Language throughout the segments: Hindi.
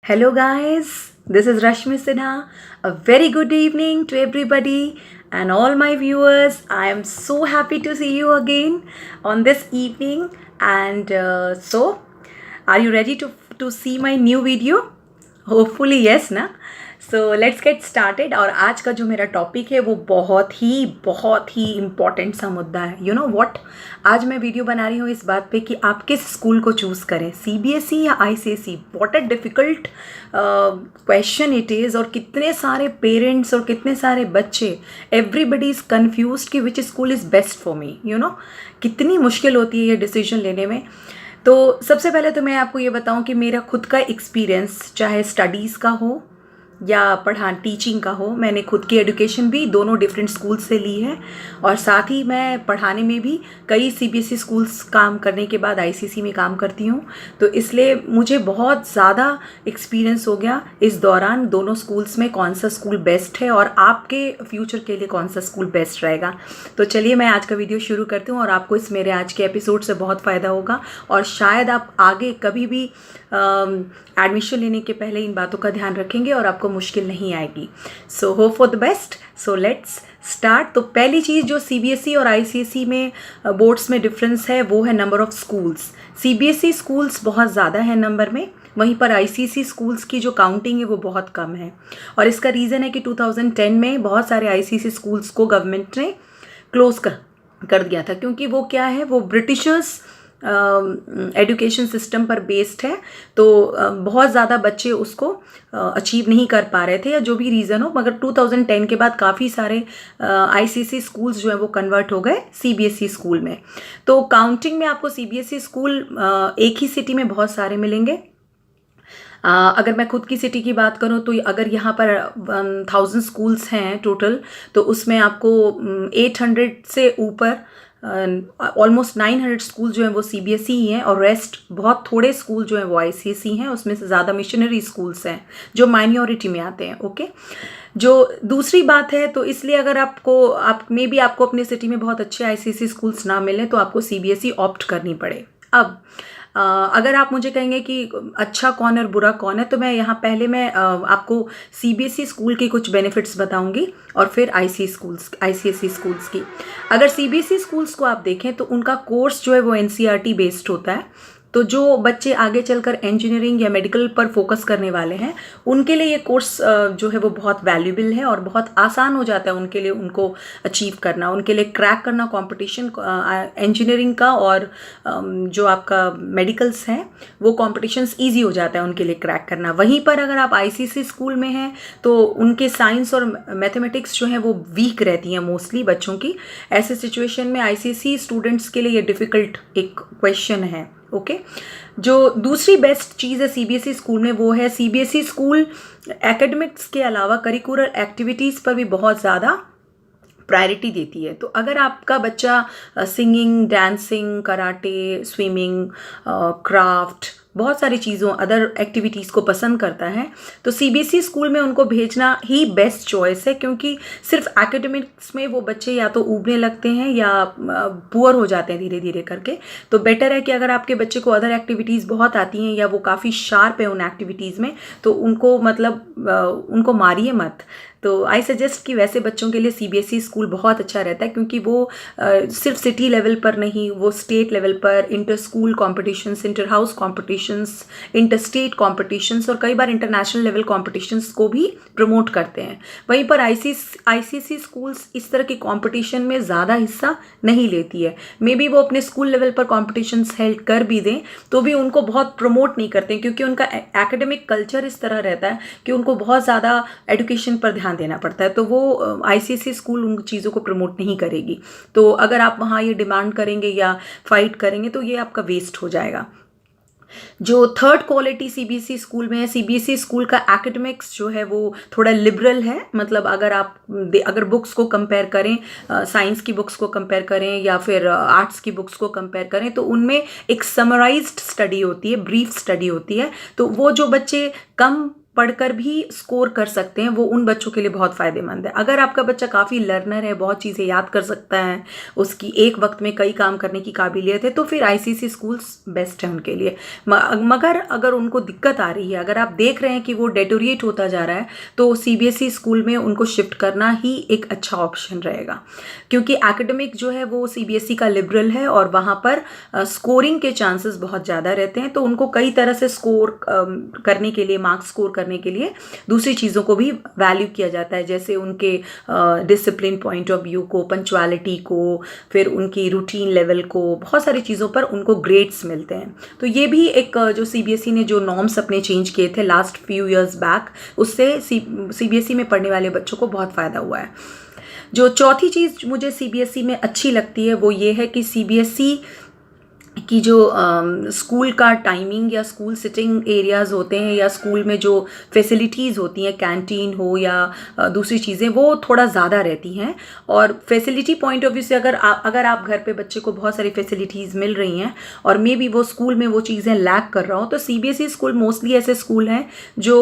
Hello, guys. This is Rashmi Sinha. A very good evening to everybody and all my viewers. I am so happy to see you again on this evening. And are you ready to see my new video? Hopefully, yes, ना. So let's get started. और आज का जो मेरा टॉपिक है वो बहुत ही इम्पॉर्टेंट सा मुद्दा है। यू नो व्हाट, आज मैं वीडियो बना रही हूँ इस बात पे कि आप किस स्कूल को चूज़ करें, सीबीएसई या ICSE. What a difficult question it is. और कितने सारे पेरेंट्स और कितने सारे बच्चे, एवरीबडी इज़ कन्फ्यूज्ड कि which school is best for me. You know कितनी मुश्किल होती है ये डिसीजन लेने में। तो सबसे पहले तो मैं आपको ये बताऊं कि मेरा खुद का एक्सपीरियंस, चाहे स्टडीज़ का हो या टीचिंग का हो, मैंने खुद की एजुकेशन भी दोनों डिफरेंट स्कूल से ली है। और साथ ही मैं पढ़ाने में भी कई सीबीएसई स्कूल्स काम करने के बाद आईसीएसई में काम करती हूँ। तो इसलिए मुझे बहुत ज़्यादा एक्सपीरियंस हो गया इस दौरान दोनों स्कूल्स में कौन सा स्कूल बेस्ट है और आपके फ्यूचर के लिए कौन सा स्कूल बेस्ट रहेगा। तो चलिए मैं आज का वीडियो शुरू करती हूँ और आपको इस मेरे आज के एपिसोड से बहुत फ़ायदा होगा और शायद आप आगे कभी भी एडमिशन लेने के पहले इन बातों का ध्यान रखेंगे और आपको मुश्किल नहीं आएगी। So hope for the best. So let's start. तो पहली चीज़ जो सीबीएसई और आईसीएसई में बोर्ड्स में डिफरेंस है वो है number of schools. CBSE schools बहुत ज़्यादा है नंबर में, वहीं पर आईसीएसई स्कूल्स की जो काउंटिंग है वो बहुत कम है। और इसका रीज़न है कि 2010 में बहुत सारे आईसीएसई स्कूल्स को गवर्नमेंट ने क्लोज कर दिया था, क्योंकि वो क्या है, वो ब्रिटिशर्स एजुकेशन सिस्टम पर बेस्ड है। तो बहुत ज़्यादा बच्चे उसको अचीव नहीं कर पा रहे थे या जो भी रीज़न हो, मगर 2010 के बाद काफ़ी सारे आईसीएसई स्कूल्स जो हैं वो कन्वर्ट हो गए सीबीएसई स्कूल में। तो काउंटिंग में आपको सीबीएसई स्कूल एक ही सिटी में बहुत सारे मिलेंगे। अगर मैं खुद की सिटी की बात करूं तो अगर यहाँ पर 1000 स्कूल्स हैं टोटल, तो उसमें आपको 800 से ऊपर ऑलमोस्ट 900 स्कूल जो हैं वो सीबीएसई ही हैं और रेस्ट बहुत थोड़े स्कूल जो हैं वो आईसीएसई हैं। उसमें से ज़्यादा मिशनरी स्कूल्स हैं जो माइनॉरिटी में आते हैं। ओके, जो दूसरी बात है, तो इसलिए अगर आपको अपने सिटी में बहुत अच्छे आईसीएसई स्कूल्स ना मिलें तो आपको सीबीएसई ऑप्ट करनी पड़े। अब अगर आप मुझे कहेंगे कि अच्छा कौन और बुरा कौन है, तो मैं यहाँ पहले आपको सीबीएसई स्कूल की कुछ बेनिफिट्स बताऊंगी और फिर आईसीएसई स्कूल्स की। अगर सीबीएसई स्कूल्स को आप देखें तो उनका कोर्स जो है वो एनसीईआरटी बेस्ड होता है। तो जो बच्चे आगे चलकर इंजीनियरिंग या मेडिकल पर फोकस करने वाले हैं उनके लिए ये कोर्स जो है वो बहुत वैल्यूएबल है और बहुत आसान हो जाता है उनके लिए, उनको अचीव करना, उनके लिए क्रैक करना कंपटीशन इंजीनियरिंग का। और जो आपका मेडिकल्स हैं वो कॉम्पिटिशन्स ईजी हो जाता है उनके लिए क्रैक करना। वहीं पर अगर आप आईसीएसई स्कूल में हैं तो उनके साइंस और मैथमेटिक्स जो है वो वीक रहती हैं मोस्टली बच्चों की। ऐसे सिचुएशन में आईसीएसई स्टूडेंट्स के लिए ये डिफ़िकल्ट एक क्वेश्चन है। ओके, जो दूसरी बेस्ट चीज़ है सीबीएसई स्कूल में वो है सीबीएसई स्कूल एकेडमिक्स के अलावा करिकुलर एक्टिविटीज़ पर भी बहुत ज़्यादा प्रायोरिटी देती है। तो अगर आपका बच्चा singing, dancing, karate, swimming, craft, बहुत सारी चीज़ों अदर एक्टिविटीज़ को पसंद करता है तो सीबीएसई स्कूल में उनको भेजना ही बेस्ट चॉइस है, क्योंकि सिर्फ एकेडमिक्स में वो बच्चे या तो ऊबने लगते हैं या पुअर हो जाते हैं धीरे धीरे करके। तो बेटर है कि अगर आपके बच्चे को अदर एक्टिविटीज़ बहुत आती हैं या वो काफ़ी शार्प है उन एक्टिविटीज़ में, तो उनको मारिए मत। तो आई सजेस्ट कि वैसे बच्चों के लिए सीबीएसई स्कूल बहुत अच्छा रहता है, क्योंकि वो सिर्फ सिटी लेवल पर नहीं, वो स्टेट लेवल पर inter school competitions, inter house competitions, inter state competitions और कई बार इंटरनेशनल लेवल कॉम्पिटिशन्स को भी प्रमोट करते हैं। वहीं पर आईसीएसई स्कूल्स इस तरह के कॉम्पिटिशन में ज़्यादा हिस्सा नहीं लेती है। मे बी वो अपने स्कूल लेवल पर कॉम्पिटिशन्स हेल्ड कर भी दें तो भी उनको बहुत प्रमोट नहीं करते, क्योंकि उनका एकेडमिक कल्चर इस तरह रहता है कि उनको बहुत ज़्यादा एजुकेशन पर ध्यान देना पड़ता है। तो वो आईसीएसई स्कूल उन चीज़ों को प्रमोट नहीं करेगी। तो अगर आप वहाँ ये डिमांड करेंगे या फाइट करेंगे तो ये आपका वेस्ट हो जाएगा। जो थर्ड क्वालिटी सीबीएसई स्कूल में है, सीबीएसई स्कूल का एकेडमिक्स जो है वो थोड़ा लिबरल है। मतलब अगर बुक्स को कंपेयर करें, साइंस की बुक्स को कंपेयर करें या फिर आर्ट्स की बुक्स को कंपेयर करें, तो उनमें एक समराइज्ड स्टडी होती है, ब्रीफ स्टडी होती है। तो वो जो बच्चे कम पढ़कर भी स्कोर कर सकते हैं, वो उन बच्चों के लिए बहुत फ़ायदेमंद है। अगर आपका बच्चा काफ़ी लर्नर है, बहुत चीज़ें याद कर सकता है, उसकी एक वक्त में कई काम करने की काबिलियत है, तो फिर आईसीएसई स्कूल्स बेस्ट है उनके लिए। मगर अगर उनको दिक्कत आ रही है, अगर आप देख रहे हैं कि वो डेटोरिएट होता जा रहा है, तो सीबीएसई स्कूल में उनको शिफ्ट करना ही एक अच्छा ऑप्शन रहेगा, क्योंकि एकेडमिक जो है वो सीबीएसई का लिबरल है और वहाँ पर स्कोरिंग के चांसेस बहुत ज़्यादा रहते हैं। तो उनको कई तरह से स्कोर करने के लिए, मार्क्स स्कोर करने के लिए दूसरी चीज़ों को भी वैल्यू किया जाता है, जैसे उनके डिसिप्लिन पॉइंट ऑफ व्यू को, पंक्चुअलिटी को, फिर उनकी रूटीन लेवल को, बहुत सारी चीज़ों पर उनको ग्रेड्स मिलते हैं। तो ये भी एक जो सीबीएसई ने जो नॉर्म्स अपने चेंज किए थे लास्ट फ्यू ईयर्स बैक, उससे सीबीएसई में पढ़ने वाले बच्चों को बहुत फ़ायदा हुआ है। जो चौथी चीज़ मुझे सीबीएसई में अच्छी लगती है वो ये है कि सीबीएसई कि जो स्कूल का टाइमिंग या स्कूल सिटिंग एरियाज़ होते हैं या स्कूल में जो फैसिलिटीज़ होती हैं, कैंटीन हो या दूसरी चीज़ें, वो थोड़ा ज़्यादा रहती हैं। और फैसिलिटी पॉइंट ऑफ व्यू से अगर आप घर पे बच्चे को बहुत सारी फैसिलिटीज़ मिल रही हैं और मे बी वो स्कूल में वो चीज़ें लैक कर रहा हो, तो सीबीएसई स्कूल मोस्टली ऐसे स्कूल हैं जो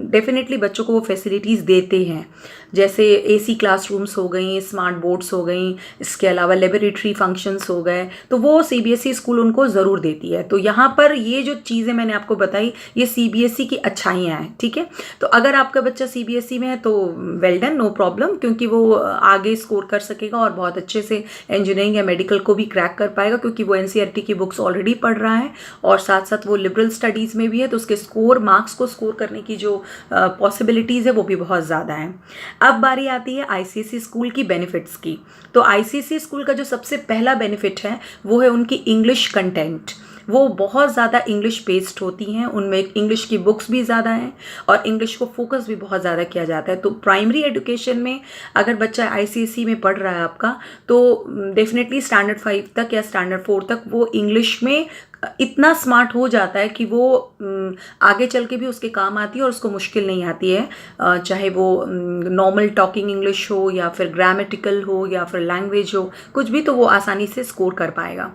डेफिनेटली बच्चों को वो फैसिलिटीज़ देते हैं, जैसे एसी क्लासरूम्स हो गई, स्मार्ट बोर्ड्स हो गई, इसके अलावा लेबोरेटरी फंक्शंस हो गए, तो वो सीबीएसई स्कूल उनको ज़रूर देती है। तो यहाँ पर ये जो चीज़ें मैंने आपको बताई, ये सीबीएसई की अच्छाइयाँ हैं, ठीक है। तो अगर आपका बच्चा सीबीएसई में है तो वेल डन, नो प्रॉब्लम, क्योंकि वो आगे स्कोर कर सकेगा और बहुत अच्छे से इंजीनियरिंग या मेडिकल को भी क्रैक कर पाएगा, क्योंकि वो एनसीईआरटी की बुक्स ऑलरेडी पढ़ रहा है और साथ साथ वो लिबरल स्टडीज़ में भी है, तो उसके मार्क्स को स्कोर करने की जो पॉसिबिलिटीज़ है वो भी बहुत ज़्यादा है। अब बारी आती है आईसीएसई स्कूल की बेनिफिट्स की। तो आईसीएसई स्कूल का जो सबसे पहला बेनिफिट है वो है उनकी इंग्लिश कंटेंट। वो बहुत ज़्यादा इंग्लिश बेस्ड होती हैं, उनमें इंग्लिश की बुक्स भी ज़्यादा हैं और इंग्लिश को फोकस भी बहुत ज़्यादा किया जाता है। तो प्राइमरी एजुकेशन में अगर बच्चा आईसीएसई में पढ़ रहा है आपका, तो डेफिनेटली स्टैंडर्ड 5 तक या स्टैंडर्ड 4 तक वो इंग्लिश में इतना स्मार्ट हो जाता है कि वो आगे चल के भी उसके काम आती है और उसको मुश्किल नहीं आती है, चाहे वो नॉर्मल टॉकिंग इंग्लिश हो या फिर ग्रामेटिकल हो या फिर लैंग्वेज हो, कुछ भी, तो वो आसानी से स्कोर कर पाएगा।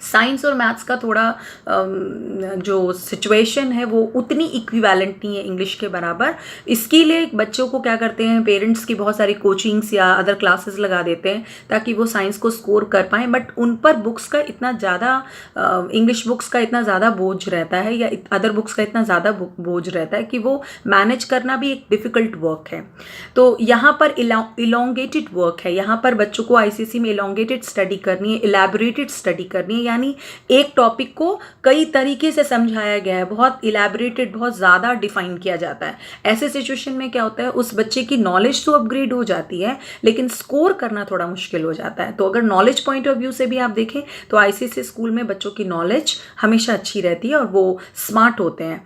साइंस और मैथ्स का थोड़ा जो सिचुएशन है वो उतनी इक्विवेलेंट नहीं है इंग्लिश के बराबर। इसके लिए बच्चों को क्या करते हैं, पेरेंट्स की बहुत सारी कोचिंग्स या अदर क्लासेस लगा देते हैं ताकि वो साइंस को स्कोर कर पाएँ, बट उन पर बुक्स का इतना ज़्यादा, इंग्लिश बुक्स का इतना ज़्यादा बोझ रहता है या अदर बुक्स का इतना ज़्यादा बोझ रहता है कि वो मैनेज करना भी एक डिफ़िकल्ट वर्क है। तो यहाँ पर इलोंगेटेड वर्क है, यहाँ पर बच्चों को आईसीएसई में इलोंगेटेड स्टडी करनी है, इलेबोरेटेड स्टडी करनी है, यानी एक टॉपिक को कई तरीके से समझाया गया है, बहुत इलेबोरेटेड, बहुत ज़्यादा डिफाइन किया जाता है। ऐसे सिचुएशन में क्या होता है, उस बच्चे की नॉलेज तो अपग्रेड हो जाती है लेकिन स्कोर करना थोड़ा मुश्किल हो जाता है। तो अगर नॉलेज पॉइंट ऑफ व्यू से भी आप देखें तो आईसीएसई स्कूल में बच्चों की नॉलेज हमेशा अच्छी रहती है और वो स्मार्ट होते हैं,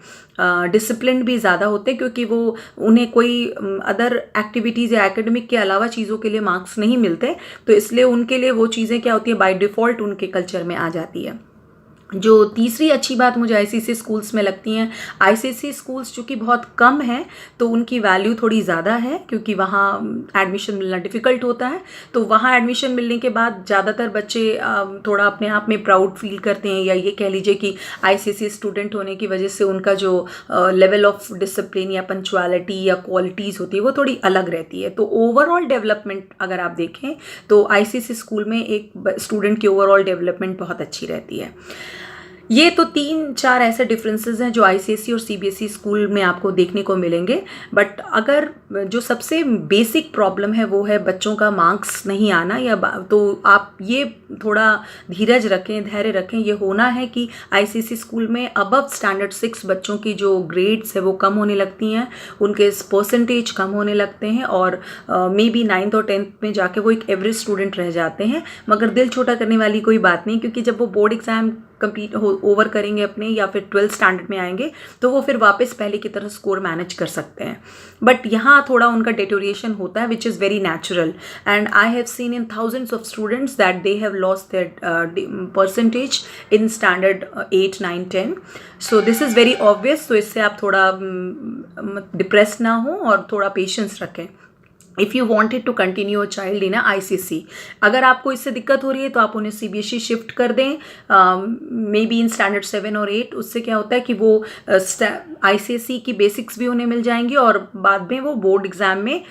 डिसिप्लिन भी ज़्यादा होते हैं, क्योंकि वो उन्हें कोई अदर एक्टिविटीज़ या एकेडमिक के अलावा चीज़ों के लिए मार्क्स नहीं मिलते, तो इसलिए उनके लिए वो चीज़ें क्या होती है, बाय डिफ़ॉल्ट उनके कल्चर में आ जाती है। जो तीसरी अच्छी बात मुझे आईसीएसई स्कूल्स में लगती हैं, आईसीएसई स्कूल्स चूँकि बहुत कम हैं तो उनकी वैल्यू थोड़ी ज़्यादा है, क्योंकि वहाँ एडमिशन मिलना डिफ़िकल्ट होता है। तो वहाँ एडमिशन मिलने के बाद ज़्यादातर बच्चे थोड़ा अपने आप में प्राउड फील करते हैं, या ये कह लीजिए कि आईसीएसई स्टूडेंट होने की वजह से उनका जो लेवल ऑफ डिसिप्लिन या पंक्चुअलिटी या क्वालिटीज़ होती है वो थोड़ी अलग रहती है। तो ओवरऑल डेवलपमेंट अगर आप देखें तो आईसीएसई स्कूल में एक स्टूडेंट की ओवरऑल डेवलपमेंट बहुत अच्छी रहती है। ये तो 3-4 ऐसे डिफरेंसेस हैं जो आईसीएसई और सीबीएसई स्कूल में आपको देखने को मिलेंगे। बट अगर जो सबसे बेसिक प्रॉब्लम है वो है बच्चों का मार्क्स नहीं आना, या तो आप ये थोड़ा धीरज रखें, धैर्य रखें। ये होना है कि आईसीएसई स्कूल में अबव स्टैंडर्ड 6 बच्चों की जो ग्रेड्स है वो कम होने लगती हैं, उनके परसेंटेज कम होने लगते हैं और मे बी 9th और 10th में जाके वो एक एवरेज स्टूडेंट रह जाते हैं। मगर दिल छोटा करने वाली कोई बात नहीं, क्योंकि जब वो बोर्ड एग्ज़ाम कंप्लीट ओवर करेंगे अपने या फिर 12th स्टैंडर्ड में आएंगे तो वो फिर वापस पहले की तरह स्कोर मैनेज कर सकते हैं। बट यहाँ थोड़ा उनका डेटोरिएशन होता है, which is very natural, and I have seen in thousands of students that they have lost their percentage in standard 8, 9, 10। So this is very obvious. तो इससे आप थोड़ा डिप्रेस ना हो और थोड़ा पेशेंस रखें। If you wanted to continue a child in ICSE. अगर आपको इससे दिक्कत हो रही है तो आप उन्हें सीबीएसई शिफ्ट कर दें, मे बी इन स्टैंडर्ड 7 और 8। उससे क्या होता है कि वो आईसीएसई की बेसिक्स भी उन्हें मिल जाएंगी और बाद में वो बोर्ड एग्जाम में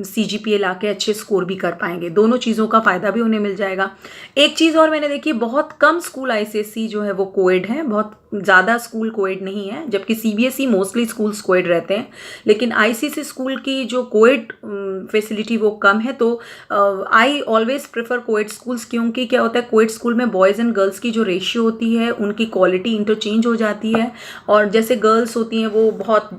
सीजीपीए ला के अच्छे स्कोर भी कर पाएंगे। दोनों चीज़ों का फ़ायदा भी उन्हें मिल जाएगा। एक चीज़ और मैंने देखी, बहुत कम स्कूल आईसीएसई जो है वो कोएड है, बहुत ज़्यादा स्कूल कोएड नहीं है, जबकि सीबीएसई मोस्टली स्कूल्स कोएड रहते हैं। लेकिन आईसीएसई स्कूल की जो कोएड फैसिलिटी वो कम है। तो I always prefer coed schools, क्योंकि क्या होता है कोएड स्कूल में बॉयज़ एंड गर्ल्स की जो रेशियो होती है उनकी क्वालिटी इंटरचेंज हो जाती है। और जैसे गर्ल्स होती हैं वो बहुत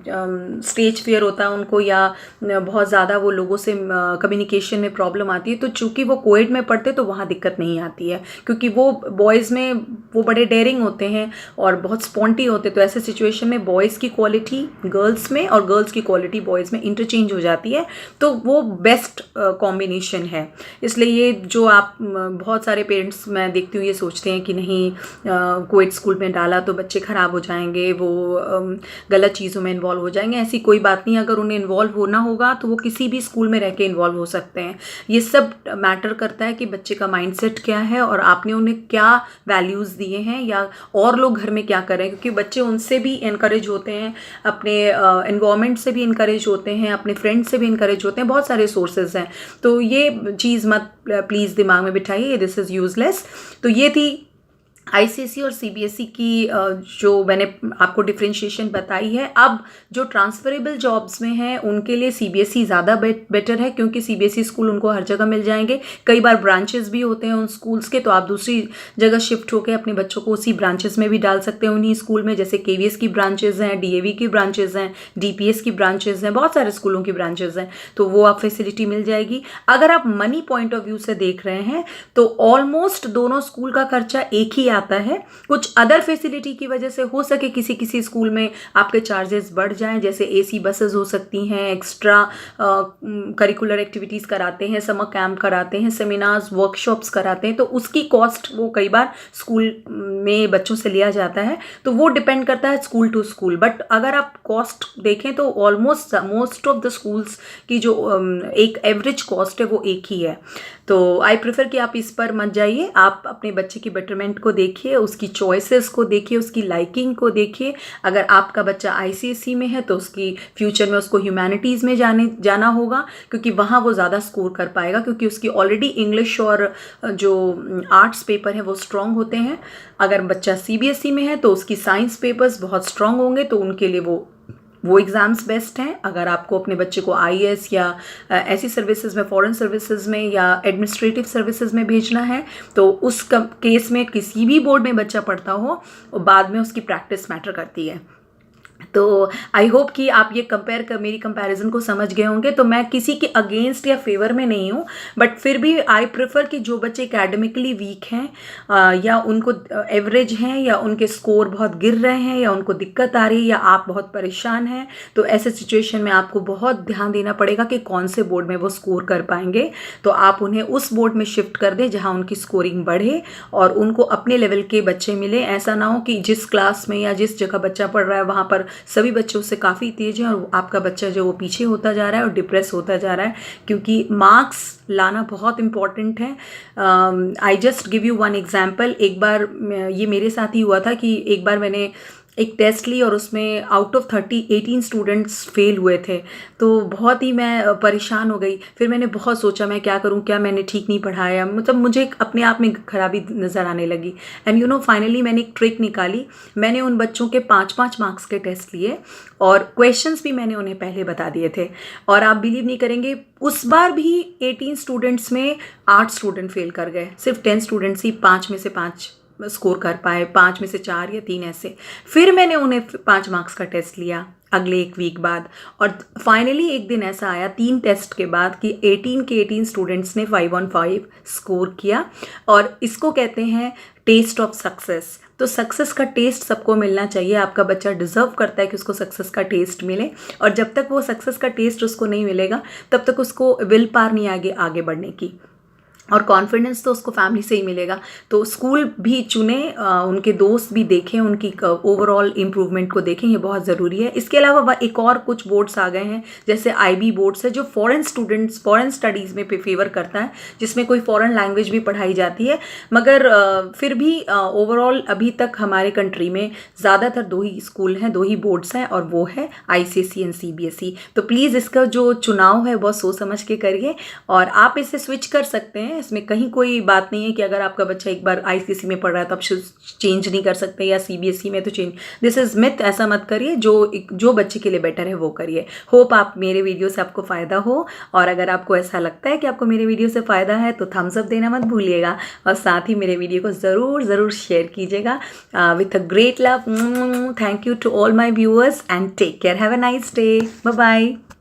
स्टेज फियर होता है उनको, या बहुत ज़्यादा वो लोगों से कम्युनिकेशन में प्रॉब्लम आती है। तो चूँकि वो कोएड में पढ़ते तो वहाँ दिक्कत नहीं आती है, क्योंकि वो बॉयज़ में वो बड़े डेयरिंग होते हैं और बहुत स्पॉन्टी होते हैं। तो ऐसे सिचुएशन में बॉयज़ की क्वालिटी गर्ल्स में और गर्ल्स की क्वालिटी बॉयज़ में इंटरचेंज हो जाती है। तो वो बेस्ट कॉम्बिनेशन है। इसलिए ये जो आप बहुत सारे पेरेंट्स मैं देखती हूँ ये सोचते हैं कि नहीं कोएड स्कूल में डाला तो बच्चे ख़राब हो जाएंगे, वो गलत चीज़ों में इन्वॉल्व हो जाएंगे। ऐसी कोई बात नहीं, अगर उन्हें इन्वॉल्व होना होगा तो वो किसी भी स्कूल में रह के इन्वॉल्व हो सकते हैं। ये सब मैटर करता है कि बच्चे का माइंडसेट क्या है और आपने उन्हें क्या वैल्यूज़ दिए हैं, या और लोग घर में क्या करें, क्योंकि बच्चे उनसे भी इनकरेज होते हैं, अपने एनवायरनमेंट से भी इनकरेज होते हैं, अपने फ्रेंड से भी इनकरेज होते हैं। बहुत सारे सोर्सेज हैं। तो ये चीज़ मत प्लीज़ दिमाग में बिठाइए, दिस इज़ यूजलेस। तो ये थी आईसीएसई और सीबीएसई की जो मैंने आपको डिफरेंशिएशन बताई है। अब जो ट्रांसफरेबल जॉब्स में हैं उनके लिए सीबीएसई ज़्यादा बेटर है, क्योंकि सीबीएसई स्कूल उनको हर जगह मिल जाएंगे। कई बार ब्रांचेस भी होते हैं उन स्कूल्स के, तो आप दूसरी जगह शिफ्ट होकर अपने बच्चों को उसी ब्रांचेस में भी डाल सकते हैं उन्हीं स्कूल में। जैसे केवीएस की ब्रांचेज हैं, डीएवी की ब्रांचेज हैं, डीपीएस की ब्रांचेज हैं, बहुत सारे स्कूलों की ब्रांचेज हैं। तो वो आप फैसिलिटी मिल जाएगी। अगर आप मनी पॉइंट ऑफ व्यू से देख रहे हैं तो ऑलमोस्ट दोनों स्कूल का खर्चा एक ही आता है। कुछ अदर फैसिलिटी की वजह से हो सके किसी किसी स्कूल में आपके चार्जेस बढ़ जाएं, जैसे एसी बसेस हो सकती हैं, एक्स्ट्रा करिकुलर एक्टिविटीज़ कराते हैं, समर कैंप कराते हैं, सेमिनार्स वर्कशॉप्स कराते हैं, तो उसकी कॉस्ट वो कई बार स्कूल में बच्चों से लिया जाता है। तो वो डिपेंड करता है स्कूल टू स्कूल। बट अगर आप कॉस्ट देखें तो almost most of the schools की जो एक एवरेज कॉस्ट है वो एक ही है। तो आई प्रेफर कि आप इस पर मत जाइए, आप अपने बच्चे की बेटरमेंट को देखिए, उसकी चॉइसेस को देखिए, उसकी लाइकिंग को देखिए। अगर आपका बच्चा आईसीएसई में है तो उसकी फ्यूचर में उसको ह्यूमैनिटीज़ में जाना होगा, क्योंकि वहाँ वो ज़्यादा स्कोर कर पाएगा, क्योंकि उसकी ऑलरेडी इंग्लिश और जो आर्ट्स पेपर है वो स्ट्रॉन्ग होते हैं। अगर बच्चा सीबीएसई में है तो उसकी साइंस पेपर्स बहुत स्ट्रॉन्ग होंगे, तो उनके लिए वो एग्ज़ाम्स बेस्ट हैं। अगर आपको अपने बच्चे को आईएएस या ऐसी सर्विसेज में, फॉरेन सर्विसेज में या एडमिनिस्ट्रेटिव सर्विसेज में भेजना है, तो उस केस में किसी भी बोर्ड में बच्चा पढ़ता हो, बाद में उसकी प्रैक्टिस मैटर करती है। तो आई होप कि आप ये मेरी कंपैरिजन को समझ गए होंगे। तो मैं किसी के अगेंस्ट या फेवर में नहीं हूँ, बट फिर भी आई प्रेफर कि जो बच्चे एकेडमिकली वीक हैं या उनको एवरेज हैं या उनके स्कोर बहुत गिर रहे हैं या उनको दिक्कत आ रही है या आप बहुत परेशान हैं, तो ऐसे सिचुएशन में आपको बहुत ध्यान देना पड़ेगा कि कौन से बोर्ड में वो स्कोर कर पाएंगे। तो आप उन्हें उस बोर्ड में शिफ्ट कर दें जहाँ उनकी स्कोरिंग बढ़े और उनको अपने लेवल के बच्चे मिले। ऐसा ना हो कि जिस क्लास में या जिस जगह बच्चा पढ़ रहा है वहाँ पर सभी बच्चों से काफ़ी तेज है और आपका बच्चा जो वो पीछे होता जा रहा है और डिप्रेस होता जा रहा है, क्योंकि मार्क्स लाना बहुत इम्पॉर्टेंट है। I just give you one example. एक बार ये मेरे साथ ही हुआ था कि एक बार मैंने एक टेस्ट ली और उसमें आउट ऑफ 18 स्टूडेंट्स फेल हुए थे। तो बहुत ही मैं परेशान हो गई। फिर मैंने बहुत सोचा मैं क्या करूं, क्या मैंने ठीक नहीं पढ़ाया, मतलब मुझे अपने आप में खराबी नज़र आने लगी। एंड यू नो फाइनली मैंने एक ट्रिक निकाली। मैंने उन बच्चों के 5-5 मार्क्स के टेस्ट लिए और क्वेश्चंस भी मैंने उन्हें पहले बता दिए थे। और आप बिलीव नहीं करेंगे, उस बार भी 18 स्टूडेंट्स में 8 स्टूडेंट फेल कर गए। सिर्फ 10 स्टूडेंट्स ही 5 में से 5 स्कोर कर पाए, 5 में से 4 या 3 ऐसे। फिर मैंने उन्हें 5 मार्क्स का टेस्ट लिया अगले एक वीक बाद, और फाइनली एक दिन ऐसा आया 3 टेस्ट के बाद कि 18 के 18 स्टूडेंट्स ने 5 on 5 स्कोर किया। और इसको कहते हैं टेस्ट ऑफ सक्सेस। तो सक्सेस का टेस्ट सबको मिलना चाहिए। आपका बच्चा डिज़र्व करता है कि उसको सक्सेस का टेस्ट मिले, और जब तक वो सक्सेस का टेस्ट उसको नहीं मिलेगा तब तक उसको विल पावर नहीं आगे बढ़ने की। और कॉन्फिडेंस तो उसको फैमिली से ही मिलेगा। तो स्कूल भी चुने, उनके दोस्त भी देखें, उनकी ओवरऑल इम्प्रूवमेंट को देखें, ये बहुत ज़रूरी है। इसके अलावा एक और कुछ बोर्ड्स आ गए हैं, जैसे IB बोर्ड्स है जो फॉरेन स्टूडेंट्स, फॉरेन स्टडीज़ में फेवर करता है, जिसमें कोई फॉरेन लैंग्वेज भी पढ़ाई जाती है। मगर फिर भी ओवरऑल अभी तक हमारे कंट्री में ज़्यादातर 2 ही स्कूल हैं, 2 ही बोर्ड्स हैं, और वो है ICSE एंड CBSE। तो प्लीज़ इसका जो चुनाव है बहुत सोच समझ के करिए, और आप इसे स्विच कर सकते हैं। इसमें कहीं कोई बात नहीं है कि अगर आपका बच्चा एक बार ICSE में पढ़ रहा है तो आप चेंज नहीं कर सकते, या CBSE में तो चेंज, दिस इज़ मिथ। ऐसा मत करिए, जो बच्चे के लिए बेटर है वो करिए। होप आप मेरे वीडियो से आपको फ़ायदा हो, और अगर आपको ऐसा लगता है कि आपको मेरे वीडियो से फ़ायदा है तो थम्स अप देना मत भूलिएगा, और साथ ही मेरे वीडियो को ज़रूर शेयर कीजिएगा with a great love. Thank you to all my viewers and take care, have a nice day, bye bye.